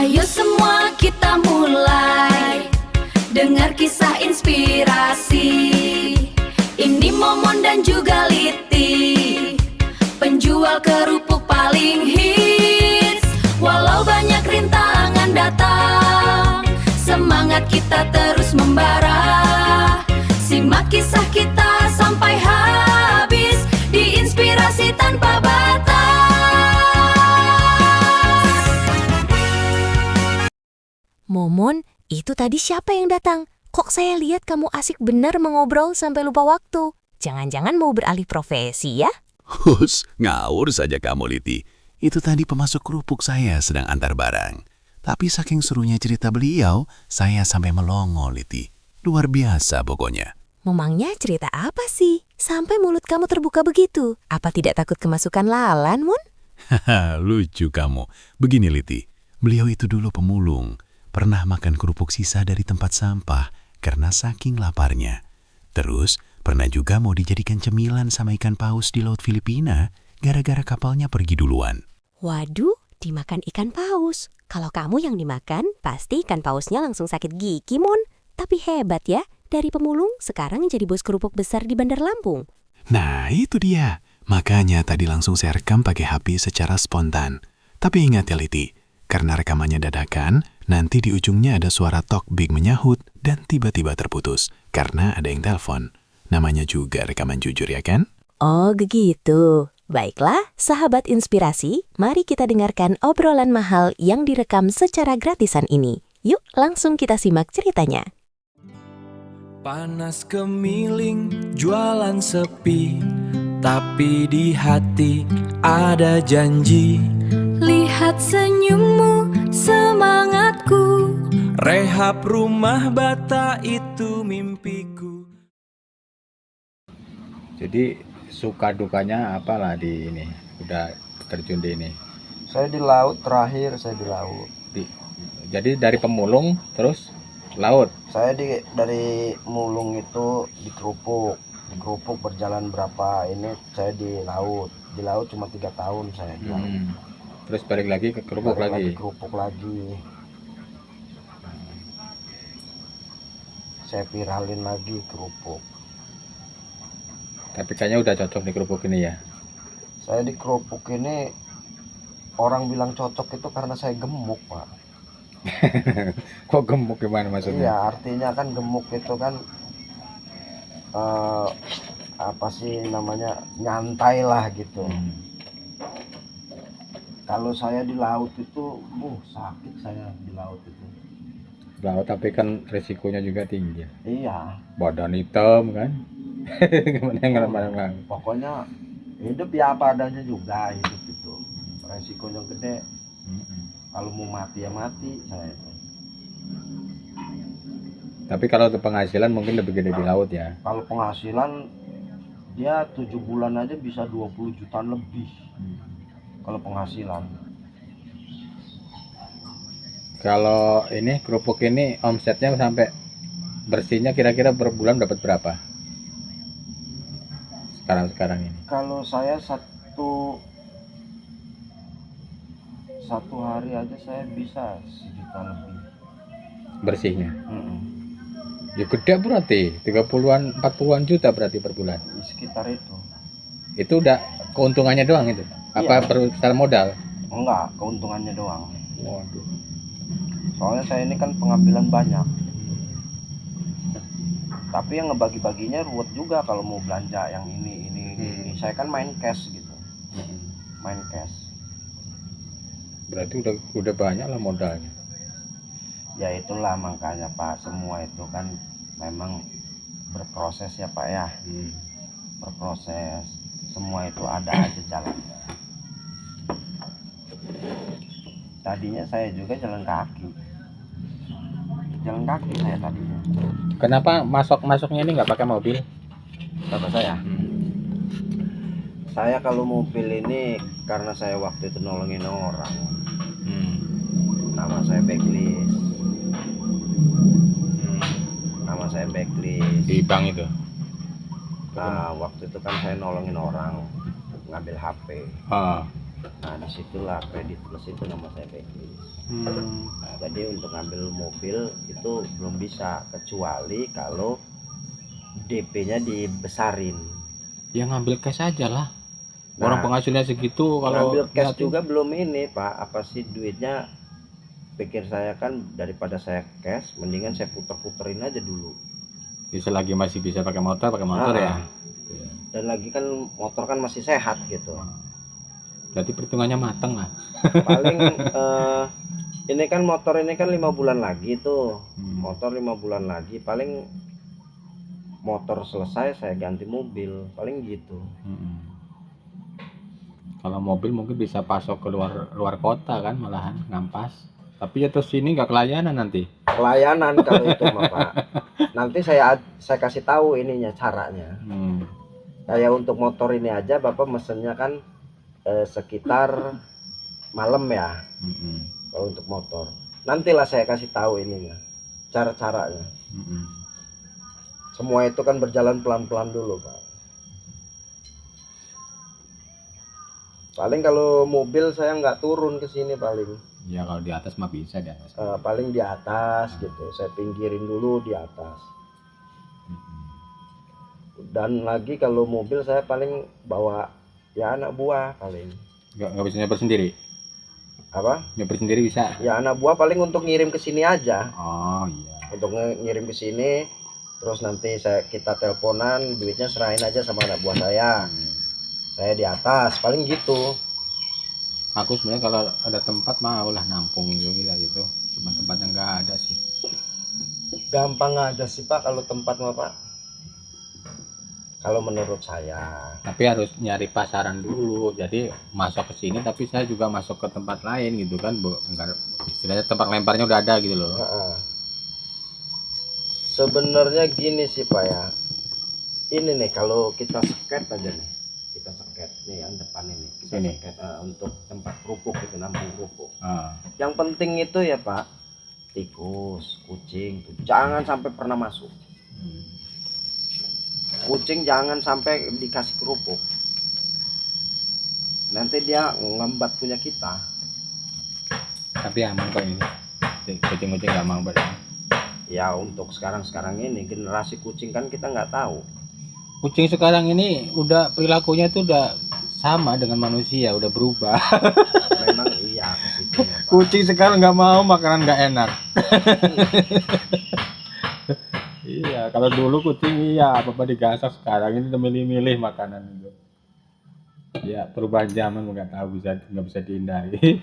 Ayo semua kita mulai dengar kisah inspirasi. Ini Momon dan juga Liti, penjual kerupuk paling hits. Walau banyak rintangan datang, semangat kita terus membara. Simak kisah kita sampai habis di Inspirasi Tanpa Batas. Momon, itu tadi siapa yang datang? Kok saya lihat kamu asik bener mengobrol sampai lupa waktu? Jangan-jangan mau beralih profesi ya? Hus, ngawur saja kamu, Liti. Itu tadi pemasok kerupuk saya sedang antar barang. Tapi saking serunya cerita beliau, saya sampai melongo, Liti. Luar biasa pokoknya. Memangnya cerita apa sih? Sampai mulut kamu terbuka begitu. Apa tidak takut kemasukan lalan, Mun? Haha, lucu kamu. Begini, Liti. Beliau itu dulu pemulung. Pernah makan kerupuk sisa dari tempat sampah karena saking laparnya. Terus, pernah juga mau dijadikan cemilan sama ikan paus di Laut Filipina gara-gara kapalnya pergi duluan. Waduh, dimakan ikan paus. Kalau kamu yang dimakan, pasti ikan pausnya langsung sakit gigi, Mun. Tapi hebat ya, dari pemulung sekarang jadi bos kerupuk besar di Bandar Lampung. Nah, itu dia. Makanya tadi langsung saya rekam pakai HP secara spontan. Tapi ingat ya, Liti, karena rekamannya dadakan, nanti di ujungnya ada suara talkback menyahut dan tiba-tiba terputus karena ada yang telepon. Namanya juga rekaman jujur ya kan? Oh, begitu. Baiklah, sahabat inspirasi, mari kita dengarkan obrolan mahal yang direkam secara gratisan ini. Yuk, langsung kita simak ceritanya. Panas kemiling, jualan sepi, tapi di hati ada janji. Lihat senyummu, semangatku. Rehab rumah bata itu mimpiku. Jadi suka dukanya apalah di ini, udah terjun di ini. Saya di laut, terakhir saya di laut. Jadi dari pemulung terus laut. Saya dari mulung itu di kerupuk berjalan berapa ini saya di laut. Di laut cuma 3 tahun saya di laut. Terus balik lagi ke kerupuk lagi. Kerupuk lagi. Saya viralin lagi kerupuk. Tapi kayaknya udah cocok di kerupuk ini ya. Saya di kerupuk ini orang bilang cocok itu karena saya gemuk, Pak. Kok gemuk gimana maksudnya? Iya, artinya kan gemuk itu kan apa sih namanya, nyantai lah gitu. Kalau saya di laut itu, sakit saya di laut itu. Laut tapi kan resikonya juga tinggi. Iya. Badan hitam kan? Gimana? Pokoknya hidup ya apa adanya juga hidup itu. Resikonya gede. Kalau mau mati ya mati saya itu. Tapi kalau untuk penghasilan mungkin lebih gede di laut ya. Kalau penghasilan dia 7 bulan aja bisa 20 jutaan lebih. Kalau penghasilan. Kalau ini kerupuk ini omsetnya sampai bersihnya kira-kira per bulan dapat berapa? Sekarang ini. Kalau saya satu hari aja saya bisa 1 juta lebih. Bersihnya. Ya gede berarti 30-an 40-an juta berarti per bulan. Di sekitar itu. Itu udah keuntungannya doang itu. Apa secara modal? Enggak, keuntungannya doang. Waduh. Soalnya saya ini kan pengambilan banyak. Tapi yang ngebagi-baginya ruwet juga kalau mau belanja yang ini. Saya kan main cash gitu. Main cash. Berarti udah banyak lah modalnya. Ya itulah makanya Pak, semua itu kan memang berproses ya Pak ya. Berproses. Semua itu ada aja jalannya. Tadinya saya juga jalan kaki saya tadinya. Kenapa masuknya ini nggak pakai mobil? Bapak saya. Saya kalau mobil ini karena saya waktu itu nolongin orang. Nama saya backlist. Di bank itu. Nah waktu itu kan saya nolongin orang ngambil HP. Nah disitulah Kredit Plus itu nama saya backlist. Hmm. Nah, jadi untuk ngambil mobil itu belum bisa kecuali kalau DP-nya dibesarin. Ya ngambil cash aja lah. Nah, Orang penghasilnya segitu kalau ngambil cash liatin. juga belum ini Pak, apa sih duitnya, pikir saya kan daripada saya cash mendingan saya puter-puterin aja dulu. Bisa lagi masih bisa pakai motor ya. Dan lagi kan motor kan masih sehat gitu. Berarti perhitungannya mateng lah. Paling ini kan motor ini kan 5 bulan lagi tuh. Motor 5 bulan lagi, paling motor selesai saya ganti mobil, paling gitu. Kalau mobil mungkin bisa pasok ke luar kota kan, malahan ngampas. Tapi ya terus sini nggak kelayanan nanti. Pelayanan kalau itu mah Pak. Nanti saya kasih tahu ininya caranya. Kayak untuk motor ini aja Bapak mesennya kan sekitar malam ya. Kalau untuk motor nantilah saya kasih tahu ininya, cara-caranya. Semua itu kan berjalan pelan-pelan dulu Pak. Paling kalau mobil saya nggak turun ke sini paling. Ya kalau di atas mah bisa di atas. Paling di atas gitu, saya pinggirin dulu di atas. Dan lagi kalau mobil saya paling bawa ya anak buah paling. Nggak bisa nyeper sendiri. Apa? Nyeper sendiri bisa. Ya anak buah paling untuk ngirim ke sini aja. Oh iya. Untuk ngirim ke sini, terus nanti kita teleponan, duitnya serahin aja sama anak buah saya. Saya di atas, paling gitu. Aku sebenarnya kalau ada tempat mau lah nampung gitu. Cuma tempatnya nggak ada sih. Gampang aja sih Pak kalau tempat mah Pak. Kalau menurut saya. Tapi harus nyari pasaran dulu. Jadi masuk ke sini tapi saya juga masuk ke tempat lain gitu kan. Enggak, istilahnya tempat lemparnya udah ada gitu loh. Sebenarnya gini sih Pak ya. Ini nih kalau kita sket aja nih. Kita sket nih yang depan ini. Kita sket untuk tempat kerupuk itu, nampung kerupuk. Yang penting itu ya Pak, tikus, kucing tuh jangan sampai pernah masuk. Kucing jangan sampai dikasih kerupuk, nanti dia ngembat punya kita. Tapi aman kok ini, kucing-kucing nggak mau berarti. Ya untuk sekarang ini generasi kucing kan kita nggak tahu. Kucing sekarang ini udah perilakunya tuh udah sama dengan manusia, udah berubah. Memang iya ke situ ya, Pak. Kucing sekarang nggak mau makanan nggak enak. Iya, kalau dulu kucing iya apa-apa digasak, sekarang ini milih-milih makanan itu. Ya perubahan zaman nggak tahu, nggak bisa dihindari.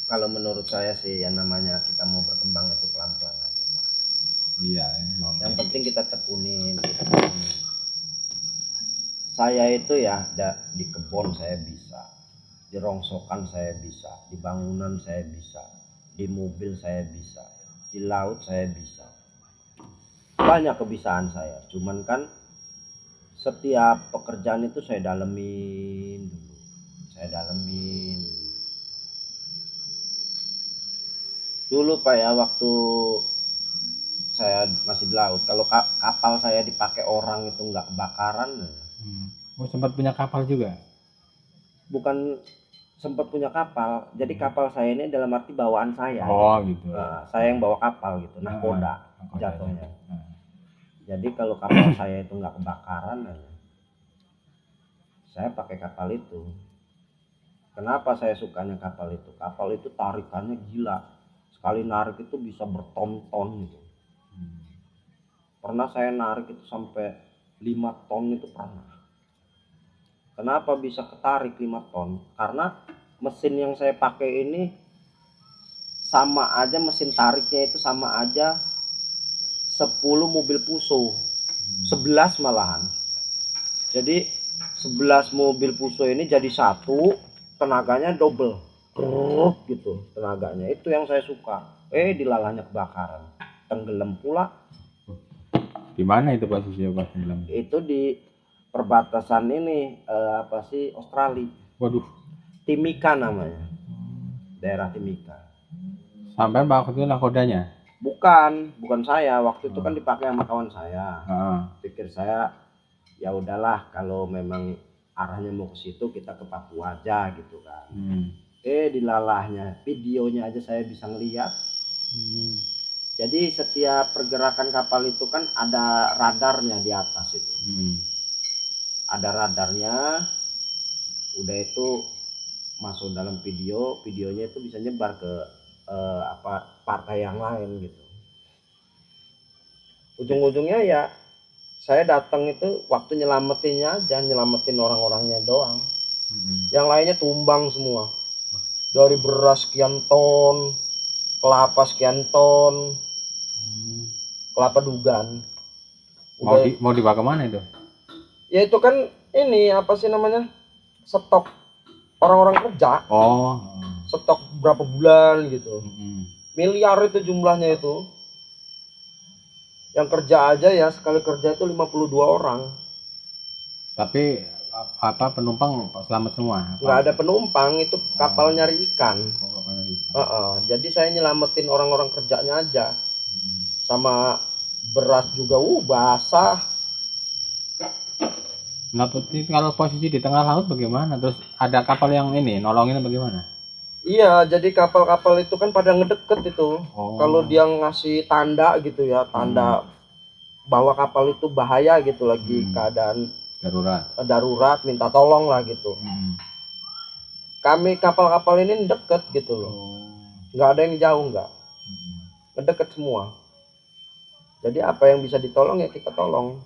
Kalau menurut saya sih yang namanya kita mau berkembang itu pelan-pelan aja Pak. Iya, ini Yang penting kita tekunin. Saya itu ya di kebun saya bisa, di rongsokan saya bisa, di bangunan saya bisa, di mobil saya bisa, di laut saya bisa. Banyak kebisaan saya, cuman kan setiap pekerjaan itu saya dalemin dulu. Dulu Pak ya, waktu saya masih di laut, kalau kapal saya dipakai orang itu nggak kebakaran. Oh, sempat punya kapal juga? Bukan sempat punya kapal, jadi kapal saya ini dalam arti bawaan saya. Oh gitu. Saya yang bawa kapal gitu, nahkoda jatuhnya. Jadi kalau kapal saya itu nggak kebakaran, saya pakai kapal itu. Kenapa saya sukanya kapal itu? Kapal itu tarikannya gila, sekali narik itu bisa berton-ton gitu. Pernah saya narik itu sampai 5 ton itu pernah. Kenapa bisa ketarik 5 ton? Karena mesin yang saya pakai ini sama aja, mesin tariknya itu sama aja 10 mobil Fuso, 11 malahan. Jadi 11 mobil Fuso ini jadi satu, tenaganya double, gitu tenaganya. Itu yang saya suka. Dilalahnya kebakaran, tenggelam pula. Di mana itu posisinya pas tenggelam? Itu di perbatasan ini Australia. Waduh. Timika namanya, daerah Timika. Sampai waktu itu nahkodanya? Bukan saya. Waktu itu kan dipakai sama kawan saya. Heeh. Pikir saya ya udahlah, kalau memang arahnya mau ke situ, kita ke Papua aja gitu kan. Hmm. Dilalahnya videonya aja saya bisa ngeliat. Hmm. Jadi setiap pergerakan kapal itu kan ada radarnya di atas itu. Hmm. Ada radarnya, udah itu masuk dalam videonya itu bisa nyebar ke partai yang lain gitu. Ujung-ujungnya ya saya datang itu waktu nyelamatinnya aja, nyelamatin orang-orangnya doang. Hmm. Yang lainnya tumbang semua. Dari beras sekian ton, kelapa sekian ton, kelapa dugan. Mau dibawa kemana itu? Ya itu kan ini apa sih namanya, stok orang-orang kerja, Oh. stok berapa bulan gitu. Hmm. Miliar itu jumlahnya itu. Yang kerja aja ya sekali kerja itu 52 orang. Tapi penumpang selamat semua? Nggak ada penumpang, itu kapal nyari ikan. Oh, kapalnya di- Jadi saya nyelamatin orang-orang kerjanya aja. Sama beras juga basah. Nah, Putri, kalau posisi di tengah laut bagaimana? Terus ada kapal yang ini nolongin bagaimana? Iya, jadi kapal-kapal itu kan pada ngedeket itu. Oh. Kalau dia ngasih tanda gitu ya, tanda bahwa kapal itu bahaya gitu, lagi keadaan darurat, minta tolong lah gitu. Kami kapal-kapal ini deket gitu loh. Nggak ada yang jauh, nggak. Ngedeket semua. Jadi apa yang bisa ditolong ya kita tolong.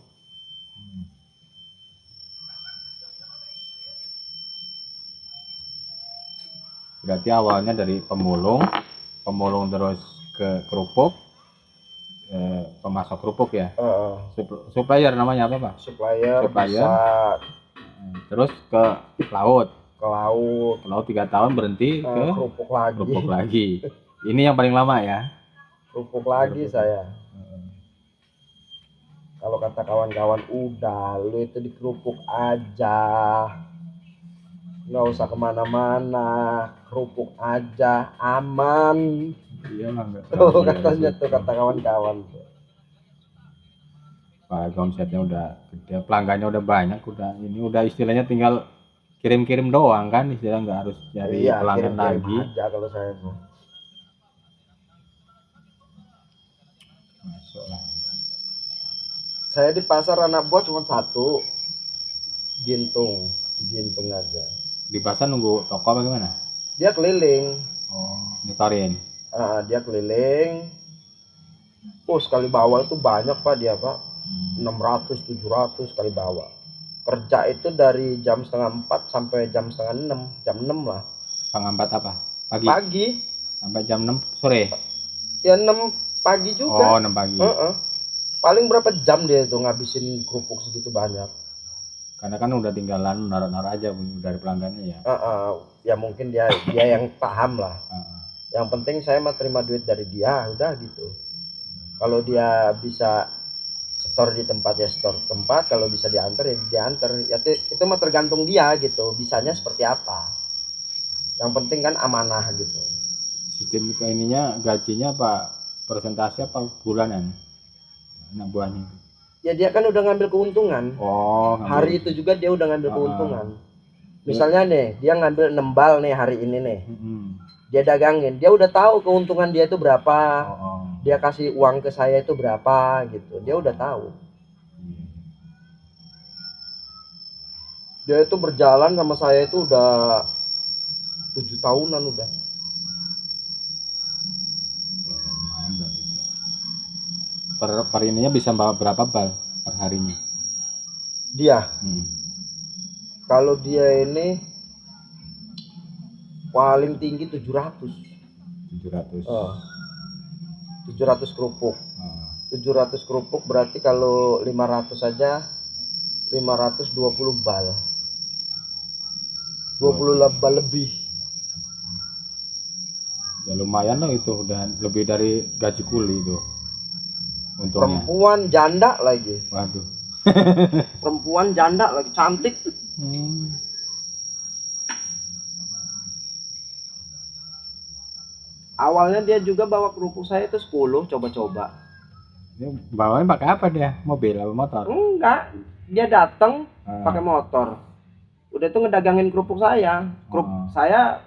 Berarti awalnya dari pemulung terus ke kerupuk, pemasok kerupuk ya. Supplier namanya apa, Pak? Supplier. Bisa Terus ke laut. ke laut. 3 tahun berhenti ke Kerupuk lagi. kerupuk lagi. Ini yang paling lama ya. Kerupuk lagi saya. Kalau kata kawan-kawan, udah lu itu di kerupuk aja, nggak usah kemana-mana, kerupuk aja aman. Iya lah, enggak. Tuh katanya tuh, kata kawan-kawan. Pak, omsetnya udah gede, pelanggannya udah banyak, udah istilahnya tinggal kirim-kirim doang kan, istilah nggak harus cari pelanggan kirim-kirim lagi. aja kalau saya tuh. Masuk lah. Saya di pasar anak buah cuma satu, Gintung aja. Di pasar nunggu toko apa gimana? Dia keliling. Oh, nyetorin. Dia keliling. Sekali bawa itu banyak Pak, dia Pak. 600, 700 sekali bawa. Kerja itu dari jam 3:30 sampai jam 5:30, jam 6 lah. 3:30 apa? Pagi. Sampai jam 6 sore? Ya 6 pagi juga. Oh, 6 pagi. Paling berapa jam dia itu ngabisin kerupuk segitu banyak. Karena kan udah tinggalan naruh-naruh aja dari pelanggannya ya. Ya mungkin dia yang paham lah. Yang penting saya mah terima duit dari dia, udah gitu. Kalau dia bisa store di tempat ya store tempat, kalau bisa diantar ya diantar. Ya itu mah tergantung dia gitu, bisanya seperti apa. Yang penting kan amanah gitu. Sistem ininya gajinya apa persentase apa bulanan anak buahnya? Ya dia kan udah ngambil keuntungan. Oh, hari itu juga dia udah ngambil keuntungan. Misalnya nih, dia ngambil 6 bal nih hari ini nih. Dia dagangin, dia udah tahu keuntungan dia itu berapa. Dia kasih uang ke saya itu berapa gitu. Dia udah tahu. Dia itu berjalan sama saya itu udah 7 tahunan udah. Ya, lumayan berarti itu. Per ininya bisa bawa berapa bal per harinya? Dia. Kalau dia ini paling tinggi 700. 700 kerupuk. 700 kerupuk berarti kalau 500 saja 520 bal. 20 bal lebih. Ya lumayan loh, itu udah lebih dari gaji kuli itu. Untungnya. Perempuan janda lagi. Waduh. Perempuan janda lagi, cantik. Awalnya dia juga bawa kerupuk saya itu 10, coba-coba. Dia bawanya pakai apa dia? Mobil atau motor? Enggak, dia datang pakai motor. Udah itu ngedagangin kerupuk saya. Oh. Saya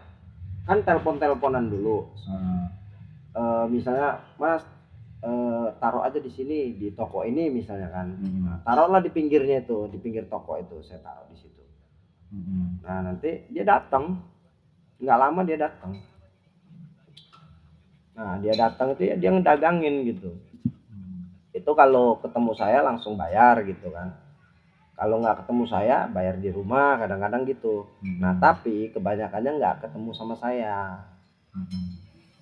kan telepon-teleponan dulu. Misalnya, Mas, taruh aja di sini di toko ini misalnya kan. Nah, taruhlah di pinggirnya itu, di pinggir toko itu saya taruh di situ. Nah, nanti dia datang. Nggak lama dia datang. Nah, dia datang itu ya dia ngedagangin gitu. Itu kalau ketemu saya langsung bayar gitu kan. Kalau nggak ketemu saya bayar di rumah kadang-kadang gitu. Nah, tapi kebanyakannya nggak ketemu sama saya.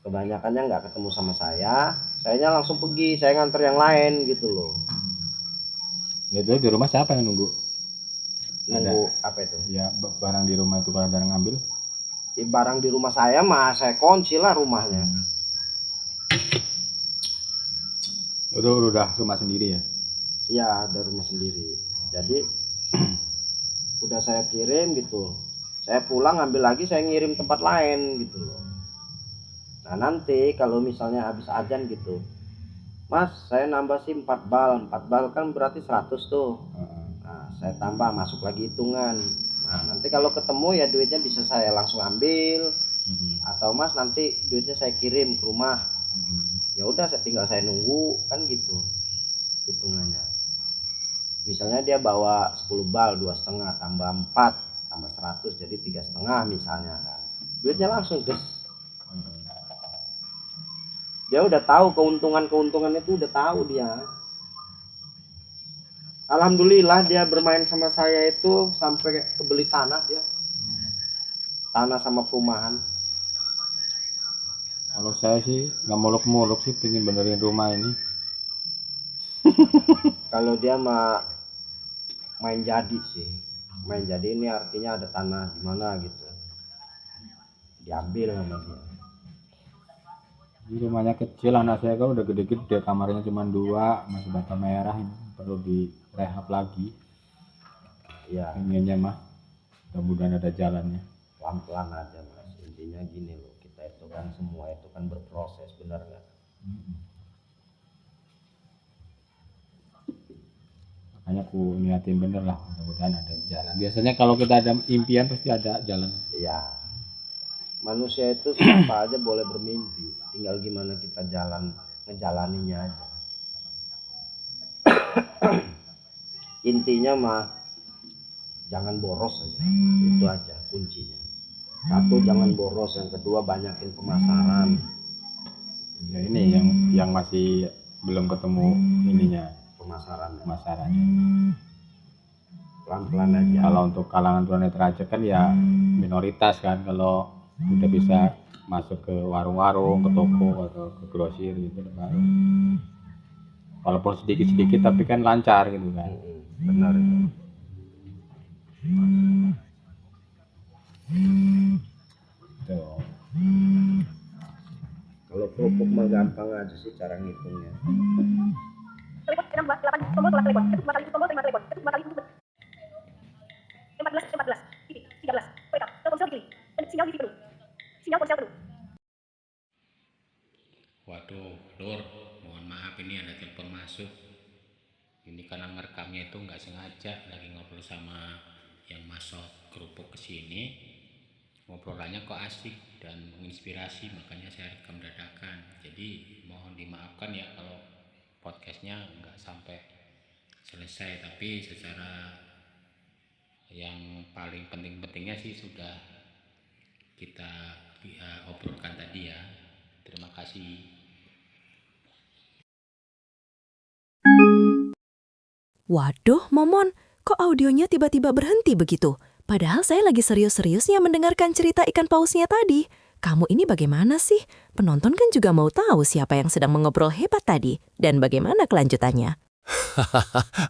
Kebanyakannya nggak ketemu sama sayanya langsung pergi, saya nganter yang lain gitu loh. Itu di rumah siapa yang nunggu? Nunggu apa itu? Ya barang di rumah itu kalau ada yang ngambil. Barang di rumah saya mah saya kunci lah rumahnya. Udah rumah sendiri ya? Iya, ada rumah sendiri. Jadi udah saya kirim gitu. Saya pulang ngambil lagi, saya ngirim tempat lain gitu loh. Nah, nanti kalau misalnya habis azan gitu, Mas, saya nambah sih 4 bal. 4 bal kan berarti 100 tuh. Nah, saya tambah, masuk lagi hitungan. Nah, nanti kalau ketemu ya duitnya bisa saya langsung ambil. Atau Mas nanti duitnya saya kirim ke rumah. Ya udah, tinggal saya nunggu kan gitu hitungannya. Misalnya dia bawa 10 bal, 2,5 tambah 4 tambah 100 jadi 3,5 misalnya kan. Duitnya langsung ges. Dia udah tahu keuntungan itu udah tahu dia. Alhamdulillah dia bermain sama saya itu sampai kebeli tanah dia. Tanah sama perumahan. Kalau saya sih nggak muluk-muluk sih, pengen benerin rumah ini. Kalau dia mah main jadi sih. Main jadi ini artinya ada tanah di mana gitu. Diambil sama dia. Di rumahnya kecil, anak saya kan udah gede-gede, kamarnya cuma 2, masih bata merah, ini perlu direhab lagi. Ya, Pengennya mah mudah-mudahan ada jalannya. pelan-pelan aja Mas. Intinya gini loh, kita itu kan semua itu kan berproses, benar nggak? Makanya aku niatin bener lah, mudah-mudahan ada jalan. Biasanya kalau kita ada impian pasti ada jalan. Iya. Manusia itu siapa aja boleh bermimpi, tinggal gimana kita ngejalaninya aja. Intinya mah jangan boros aja, itu aja kuncinya. Satu, jangan boros, yang kedua banyakin pemasaran. Ya ini yang masih belum ketemu ininya, pemasarannya. Pelan-pelan aja. Kalau untuk kalangan tunanetra aja kan ya minoritas kan, kalau udah bisa masuk ke warung-warung, ke toko atau ke grosir gitu baru. Walaupun sedikit-sedikit tapi kan lancar gitu kan. Benar itu. Tuh. Kalau kerupuk mah gampang aja sih cara ngitungnya. Telepon 16 8 tombol tolak telepon. Ketuk 2 kali tombol terima telepon. Ketuk 2 kali hubungan. 14 titik 13 WK telepon kiri. Sinyal wifi penuh. Sinyal ponsel penuh. Waduh, Lur, mohon maaf ini ada telepon masuk. Ini karena ngerekamnya itu nggak sengaja, lagi ngobrol sama yang masuk kerupuk ke sini. Ngobrolannya kok asik dan menginspirasi, makanya saya rekam dadakan. Jadi mohon dimaafkan ya kalau podcastnya nggak sampai selesai, tapi secara yang paling penting-pentingnya sih sudah kita obrolkan tadi ya. Terima kasih. Waduh, Momon, kok audionya tiba-tiba berhenti begitu? Padahal saya lagi serius-seriusnya mendengarkan cerita ikan pausnya tadi. Kamu ini bagaimana sih? Penonton kan juga mau tahu siapa yang sedang mengobrol hebat tadi dan bagaimana kelanjutannya.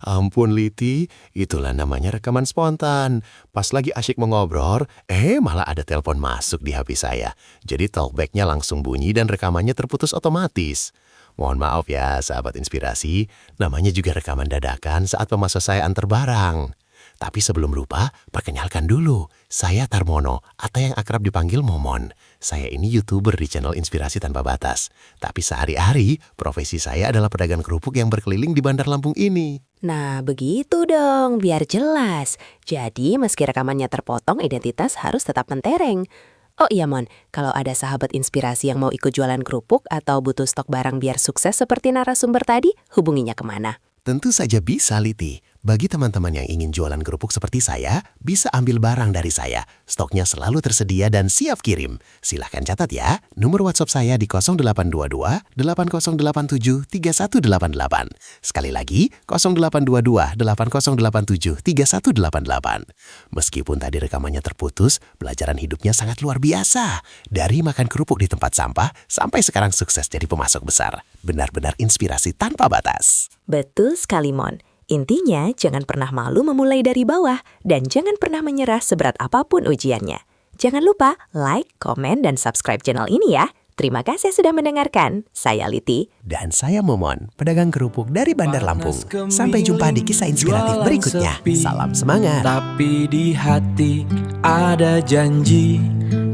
Ampun Liti, itulah namanya rekaman spontan. Pas lagi asyik mengobrol, malah ada telepon masuk di HP saya. Jadi talkback-nya langsung bunyi dan rekamannya terputus otomatis. Mohon maaf ya sahabat inspirasi, namanya juga rekaman dadakan saat pemasok saya antar barang. Tapi sebelum lupa, perkenalkan dulu. Saya Tarmono, atau yang akrab dipanggil Momon. Saya ini YouTuber di channel Inspirasi Tanpa Batas. Tapi sehari-hari, profesi saya adalah pedagang kerupuk yang berkeliling di Bandar Lampung ini. Nah, begitu dong, biar jelas. Jadi, meski rekamannya terpotong, identitas harus tetap mentereng. Oh iya, Mon, kalau ada sahabat inspirasi yang mau ikut jualan kerupuk atau butuh stok barang biar sukses seperti narasumber tadi, hubunginya kemana? Tentu saja bisa, Liti. Bagi teman-teman yang ingin jualan kerupuk seperti saya, bisa ambil barang dari saya. Stoknya selalu tersedia dan siap kirim. Silahkan catat ya, nomor WhatsApp saya di 0822 8087 3188. Sekali lagi, 0822 8087 3188. Meskipun tadi rekamannya terputus, pelajaran hidupnya sangat luar biasa. Dari makan kerupuk di tempat sampah, sampai sekarang sukses jadi pemasok besar. Benar-benar inspirasi tanpa batas. Betul sekali, Mon. Intinya, jangan pernah malu memulai dari bawah dan jangan pernah menyerah seberat apapun ujiannya. Jangan lupa like, komen, dan subscribe channel ini ya. Terima kasih sudah mendengarkan. Saya Liti. Dan saya Momon, pedagang kerupuk dari Bandar Lampung. Sampai jumpa di kisah inspiratif berikutnya. Salam semangat. Tapi di hati ada janji.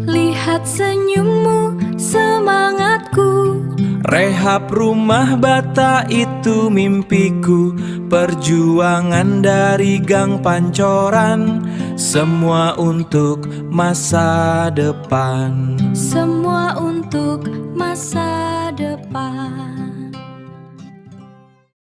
Lihat senyummu, semangatku. Rehab rumah bata itu mimpiku. Perjuangan dari gang pancoran. Semua untuk masa depan. Semua untuk